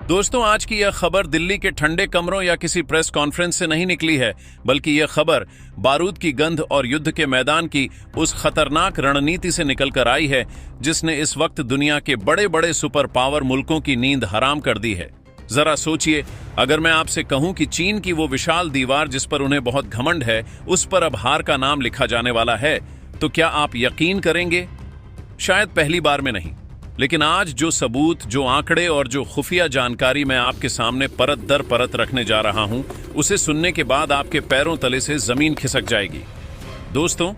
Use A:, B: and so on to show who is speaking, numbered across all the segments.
A: दोस्तों, आज की यह खबर दिल्ली के ठंडे कमरों या किसी प्रेस कॉन्फ्रेंस से नहीं निकली है, बल्कि यह खबर बारूद की गंध और युद्ध के मैदान की उस खतरनाक रणनीति से निकलकर आई है जिसने इस वक्त दुनिया के बड़े बड़े सुपर पावर मुल्कों की नींद हराम कर दी है। जरा सोचिए, अगर मैं आपसे कहूं कि चीन की वो विशाल दीवार जिस पर उन्हें बहुत घमंड है, उस पर अब हार का नाम लिखा जाने वाला है, तो क्या आप यकीन करेंगे? शायद पहली बार में नहीं, लेकिन आज जो सबूत, जो आंकड़े और जो खुफिया जानकारी मैं आपके सामने परत दर परत रखने जा रहा हूं, उसे सुनने के बाद आपके पैरों तले से जमीन खिसक जाएगी। दोस्तों,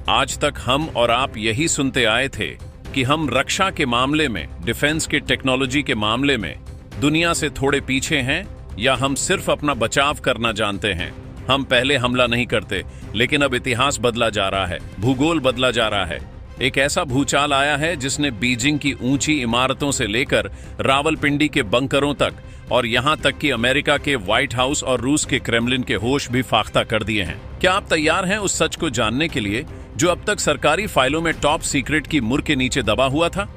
A: आज तक हम और आप यही सुनते आए थे कि हम रक्षा के मामले में, डिफेंस के टेक्नोलॉजी के मामले में दुनिया से थोड़े पीछे हैं, या हम सिर्फ अपना बचाव करना जानते हैं। हम पहले हमला नहीं करते, लेकिन अब इतिहास बदला जा रहा है, भूगोल बदला जा रहा है। एक ऐसा भूचाल आया है जिसने बीजिंग की ऊंची इमारतों से लेकर रावलपिंडी के बंकरों तक और यहां तक कि अमेरिका के व्हाइट हाउस और रूस के क्रेमलिन के होश भी फाख्ता कर दिए हैं। क्या आप तैयार हैं उस सच को जानने के लिए जो अब तक सरकारी फाइलों में टॉप सीक्रेट की मुर के नीचे दबा हुआ था?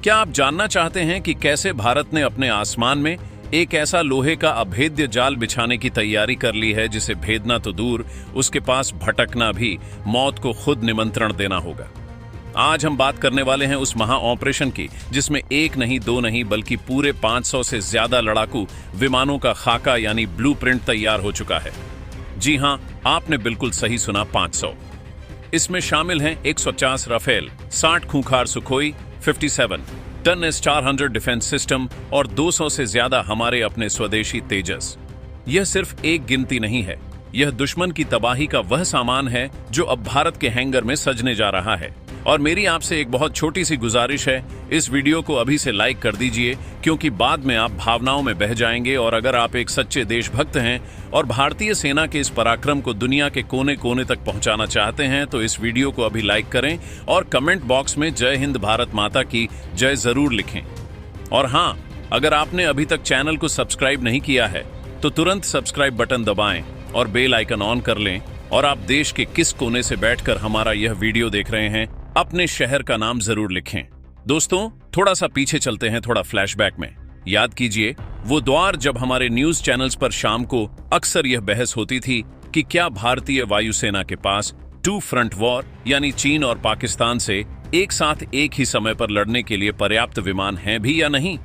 A: क्या आप जानना चाहते हैं कि कैसे भारत ने अपने आसमान में एक ऐसा लोहे का अभेद्य जाल बिछाने की तैयारी कर ली है जिसे भेदना तो दूर, उसके पास भटकना भी मौत को खुद निमंत्रण देना होगा। आज हम बात करने वाले हैं उस महा ऑपरेशन की जिसमें एक नहीं, दो नहीं, बल्कि पूरे 500 से ज्यादा लड़ाकू विमानों का खाका यानी ब्लूप्रिंट तैयार हो चुका है। जी हां, आपने बिल्कुल सही सुना, 500। इसमें शामिल हैं 150 राफेल, 60 खूंखार Sukhoi 57 ton S-400 defence system और 200 से ज्यादा हमारे अपने स्वदेशी तेजस। यह सिर्फ एक गिनती नहीं है, यह दुश्मन की तबाही का वह सामान है जो अब भारत के हैंगर में सजने जा रहा है। और मेरी आपसे एक बहुत छोटी सी गुजारिश है, इस वीडियो को अभी से लाइक कर दीजिए, क्योंकि बाद में आप भावनाओं में बह जाएंगे। और अगर आप एक सच्चे देशभक्त हैं और भारतीय सेना के इस पराक्रम को दुनिया के कोने कोने तक पहुंचाना चाहते हैं, तो इस वीडियो को अभी लाइक करें और कमेंट बॉक्स में जय हिंद भारत माता की जय जरूर लिखें। और हाँ, अगर आपने अभी तक चैनल को सब्सक्राइब नहीं किया है तो तुरंत सब्सक्राइब बटन दबाएं और बेल आइकन ऑन कर लें। और आप देश के किस कोने से बैठकर हमारा यह वीडियो देख रहे हैं, अपने शहर का नाम जरूर लिखें। दोस्तों, थोड़ा सा पीछे चलते हैं, थोड़ा फ्लैशबैक में। याद कीजिए वो दौर जब हमारे न्यूज चैनल्स पर शाम को अक्सर यह बहस होती थी कि क्या भारतीय वायुसेना के पास टू फ्रंट वॉर यानी चीन और पाकिस्तान से एक साथ एक ही समय पर लड़ने के लिए पर्याप्त विमान हैं भी या नहीं।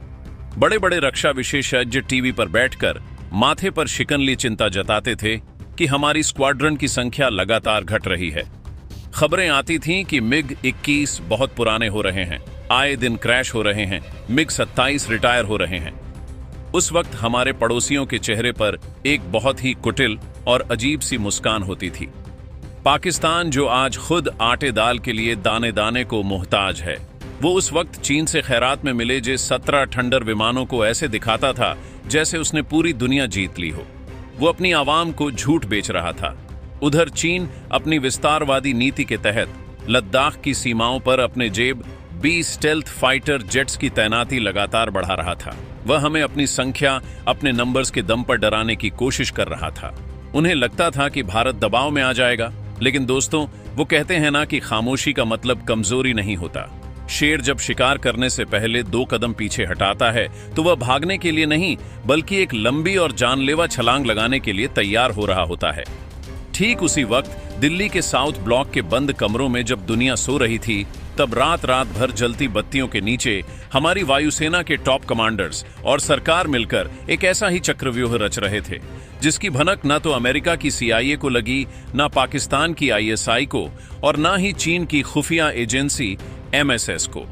A: बड़े बड़े रक्षा विशेषज्ञ टीवी पर बैठकर माथे पर शिकन चिंता जताते थे कि हमारी स्क्वाड्रन की संख्या लगातार घट रही है। खबरें आती थीं कि MiG-21 बहुत पुराने हो रहे हैं, आए दिन क्रैश हो रहे हैं, MiG-27 रिटायर हो रहे हैं। उस वक्त हमारे पड़ोसियों के चेहरे पर एक बहुत ही कुटिल और अजीब सी मुस्कान होती थी। पाकिस्तान, जो आज खुद आटे दाल के लिए दाने दाने को मोहताज है, वो उस वक्त चीन से खैरात में मिले जे 17 ठंडर विमानों को ऐसे दिखाता था जैसे उसने पूरी दुनिया जीत ली हो। वो अपनी आवाम को झूठ बेच रहा था। उधर चीन अपनी विस्तारवादी नीति के तहत लद्दाख की सीमाओं पर अपने जेब 20 स्टेल्थ फाइटर जेट्स की तैनाती लगातार बढ़ा रहा था। वह हमें अपनी संख्या, अपने नंबर्स के दम पर डराने की कोशिश कर रहा था। उन्हें लगता था कि भारत दबाव में आ जाएगा, लेकिन दोस्तों, वो कहते हैं ना कि खामोशी का मतलब कमजोरी नहीं होता। शेर जब शिकार करने से पहले 2 कदम पीछे हटाता है तो वह भागने के लिए नहीं, बल्कि एक लंबी और जानलेवा छलांग लगाने के लिए तैयार हो रहा होता है। ठीक उसी वक्त दिल्ली के साउथ ब्लॉक के बंद कमरों में जब दुनिया सो रही थी, तब रात रात भर जलती बत्तियों के नीचे हमारी वायुसेना के टॉप कमांडर्स और सरकार मिलकर एक ऐसा ही चक्रव्यूह रच रहे थे जिसकी भनक ना तो अमेरिका की CIA को लगी, ना पाकिस्तान की ISI को, और ना ही चीन की खुफिया एजेंसी MSS को।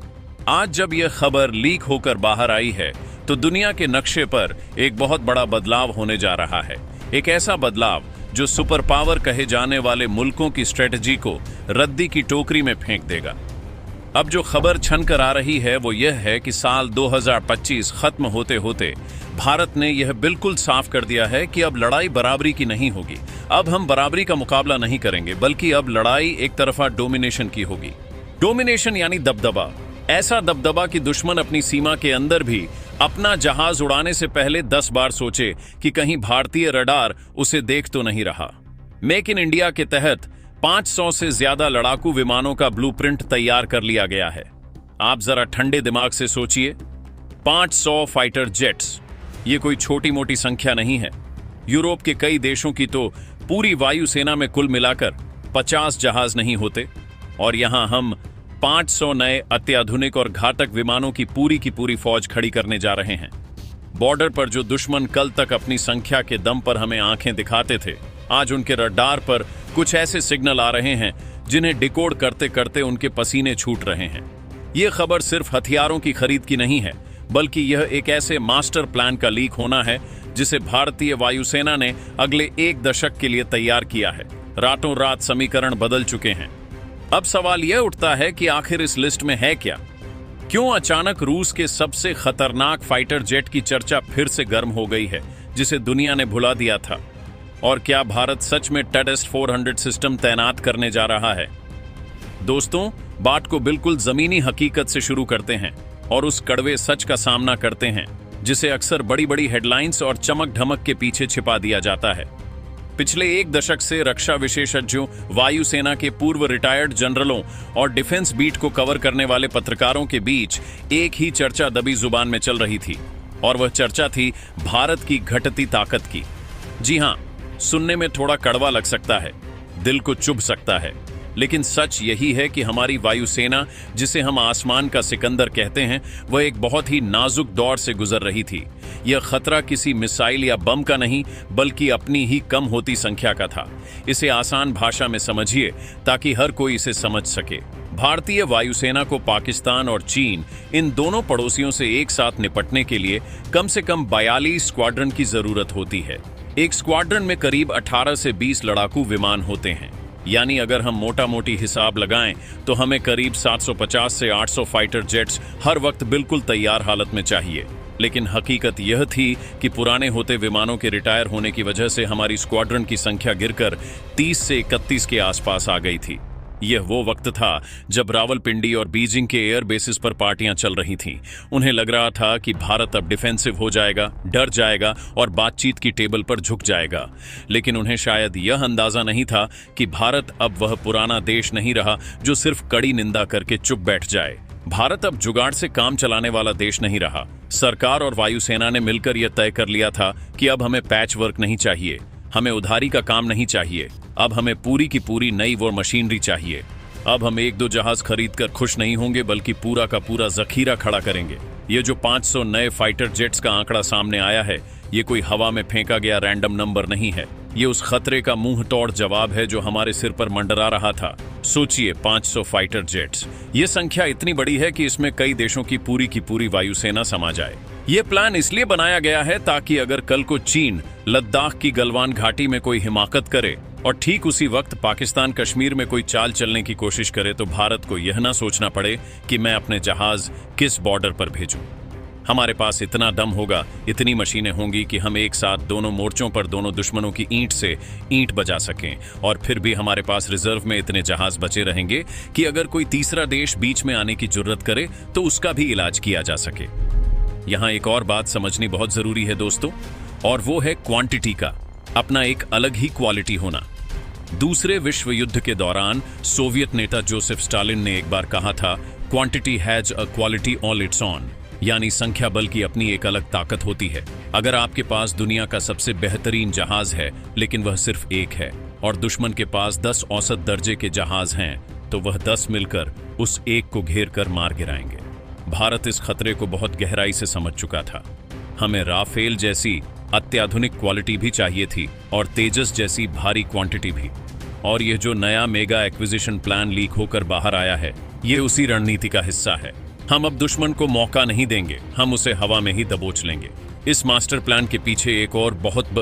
A: आज जब यह खबर लीक होकर बाहर आई है तो दुनिया के नक्शे पर एक बहुत बड़ा बदलाव होने जा रहा है। एक ऐसा बदलाव जो सुपर पावर कहे जाने वाले मुल्कों की स्ट्रेटजी को रद्दी की टोकरी में फेंक देगा। अब जो खबर छन कर आ रही है वो यह है कि साल 2025 खत्म होते होते भारत ने यह बिल्कुल साफ कर दिया है कि अब लड़ाई बराबरी की नहीं होगी। अब हम बराबरी का मुकाबला नहीं करेंगे, बल्कि अब लड़ाई एक तरफा डोमिनेशन की होगी। डोमिनेशन यानी दबदबा, ऐसा दबदबा कि दुश्मन अपनी सीमा के अंदर भी अपना जहाज उड़ाने से पहले 10 बार सोचे कि कहीं भारतीय रडार उसे देख तो नहीं रहा। मेक इन इंडिया के तहत 500 से ज्यादा लड़ाकू विमानों का ब्लूप्रिंट तैयार कर लिया गया है। आप जरा ठंडे दिमाग से सोचिए, 500 फाइटर जेट्स, ये कोई छोटी मोटी संख्या नहीं है। यूरोप के कई देशों की तो पूरी वायुसेना में कुल मिलाकर 50 जहाज नहीं होते, और यहां हम 500 नए अत्याधुनिक और घातक विमानों की पूरी फौज खड़ी करने जा रहे हैं। बॉर्डर पर जो दुश्मन कल तक अपनी संख्या के दम पर हमें आंखें दिखाते थे, आज उनके रडार पर कुछ ऐसे सिग्नल आ रहे हैं जिन्हें डिकोड करते करते उनके पसीने छूट रहे हैं। यह खबर सिर्फ हथियारों की खरीद की नहीं है, बल्कि यह एक ऐसे मास्टर प्लान का लीक होना है जिसे भारतीय वायुसेना ने अगले 1 दशक के लिए तैयार किया है। रातों रात समीकरण बदल चुके हैं। अब सवाल यह उठता है कि आखिर इस लिस्ट में है क्या? क्यों अचानक रूस के सबसे खतरनाक फाइटर जेट की चर्चा फिर से गर्म हो गई है, जिसे दुनिया ने भुला दिया था? और क्या भारत सच में टेडेस्ट 400 सिस्टम तैनात करने जा रहा है? दोस्तों, बात को बिल्कुल जमीनी हकीकत से शुरू करते हैं और उस कड़वे सच का सामना करते हैं जिसे अक्सर बड़ी बड़ी हेडलाइंस और चमक धमक के पीछे छिपा दिया जाता है। पिछले 1 दशक से रक्षा विशेषज्ञों, वायुसेना के पूर्व रिटायर्ड जनरलों और डिफेंस बीट को कवर करने वाले पत्रकारों के बीच एक ही चर्चा दबी जुबान में चल रही थी, और वह चर्चा थी भारत की घटती ताकत की। जी हां, सुनने में थोड़ा कड़वा लग सकता है, दिल को चुभ सकता है, लेकिन सच यही है कि हमारी वायुसेना, जिसे हम आसमान का सिकंदर कहते हैं, वह एक बहुत ही नाजुक दौर से गुजर रही थी। यह खतरा किसी मिसाइल या बम का नहीं, बल्कि अपनी ही कम होती संख्या का था। इसे आसान भाषा में समझिए ताकि हर कोई इसे समझ सके। भारतीय वायुसेना को पाकिस्तान और चीन, इन दोनों पड़ोसियों से एक साथ निपटने के लिए कम से कम 42 स्क्वाड्रन की जरूरत होती है। एक स्क्वाड्रन में करीब 18 से 20 लड़ाकू विमान होते हैं। यानी अगर हम मोटा मोटी हिसाब लगाएं तो हमें करीब 750 से 800 फाइटर जेट्स हर वक्त बिल्कुल तैयार हालत में चाहिए। लेकिन हकीकत यह थी कि पुराने होते विमानों के रिटायर होने की वजह से हमारी स्क्वाड्रन की संख्या गिरकर 30 से 31 के आसपास आ गई थी। यह वो वक्त था जब रावलपिंडी और बीजिंग के एयर बेसिस पर पार्टियां चल रही थीं। उन्हें लग रहा था कि भारत अब डिफेंसिव हो जाएगा, डर जाएगा और बातचीत की टेबल पर झुक जाएगा। लेकिन उन्हें शायद यह अंदाजा नहीं था कि भारत अब वह पुराना देश नहीं रहा जो सिर्फ कड़ी निंदा करके चुप बैठ जाए। भारत अब जुगाड़ से काम चलाने वाला देश नहीं रहा। सरकार और वायुसेना ने मिलकर यह तय कर लिया था कि अब हमें पैच वर्क नहीं चाहिए, हमें उधारी का काम नहीं चाहिए, अब हमें पूरी की पूरी नई वो मशीनरी चाहिए। अब हम 1-2 जहाज खरीदकर खुश नहीं होंगे, बल्कि पूरा का पूरा जखीरा खड़ा करेंगे। ये जो 500 नए फाइटर जेट्स का आंकड़ा सामने आया है, ये कोई हवा में फेंका गया रैंडम नंबर नहीं है। ये उस खतरे का मुंह तोड़ जवाब है जो हमारे सिर पर मंडरा रहा था। सोचिए, 500 फाइटर जेट्स, ये संख्या इतनी बड़ी है कि इसमें कई देशों की पूरी वायुसेना समा जाए। ये प्लान इसलिए बनाया गया है ताकि अगर कल को चीन लद्दाख की गलवान घाटी में कोई हिमाकत करे और ठीक उसी वक्त पाकिस्तान कश्मीर में कोई चाल चलने की कोशिश करे, तो भारत को यह ना सोचना पड़े कि मैं अपने जहाज किस बॉर्डर पर भेजूं। हमारे पास इतना दम होगा, इतनी मशीनें होंगी कि हम एक साथ दोनों मोर्चों पर दोनों दुश्मनों की ईंट से ईंट बजा सकें। और फिर भी हमारे पास रिजर्व में इतने जहाज बचे रहेंगे कि अगर कोई तीसरा देश बीच में आने की जुर्रत करे तो उसका भी इलाज किया जा सके। यहां एक और बात समझनी बहुत जरूरी है दोस्तों, और वो है क्वांटिटी का अपना एक अलग ही क्वालिटी होना। दूसरे विश्व युद्ध के दौरान सोवियत नेता जोसेफ स्टालिन ने एक बार कहा था, quantity has a quality all it's on, यानी संख्या बल की अपनी एक अलग ताकत होती है। अगर आपके पास दुनिया का सबसे बेहतरीन जहाज है लेकिन वह सिर्फ एक है, और दुश्मन के पास 10 औसत दर्जे के जहाज हैं, तो वह 10 मिलकर उस एक को घेर कर मार गिराएंगे। भारत इस खतरे को बहुत गहराई से समझ चुका था। हमें राफेल जैसी अत्याधुनिक क्वालिटी भी चाहिए थी और तेजस जैसी भारी क्वांटिटी भी। और यह जो नया मेगा एक्विजिशन प्लान लीक होकर बाहर आया है, यह उसी रणनीति का हिस्सा है। हम अब दुश्मन को मौका नहीं देंगे, हम उसे हवा में ही दबोच लेंगे। इस मास्टर प्लान के पीछे एक और बहुत